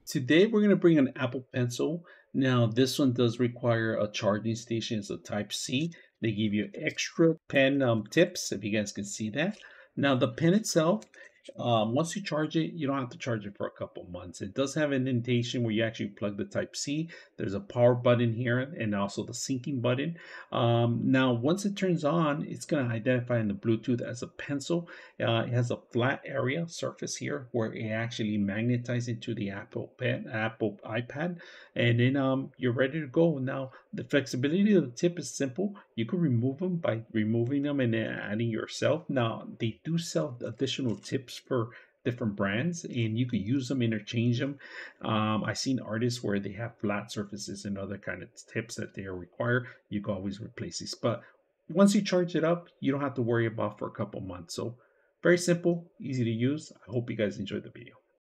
Today we're going to bring an Apple Pencil. Now this one does require a charging station. It's a Type C. They give you extra pen tips, if you guys can see that. Now the pen itself, once you charge it, you don't have to charge it for a couple months. It does have an indentation where you actually plug the Type C. There's a power button here and also the syncing button. Now once it turns on, it's going to identify in the Bluetooth as a pencil. It has a flat area surface here where it actually magnetizes into the Apple Pen, Apple iPad, and then you're ready to go. Now the flexibility of the tip is simple. You can remove them by removing them and then adding yourself. Now they do sell additional tips for different brands, and you could use them, interchange them. I've seen artists where they have flat surfaces and other kind of tips that they require. You can always replace these, but once you charge it up, you don't have to worry about for a couple months. So very simple, easy to use. I hope you guys enjoyed the video.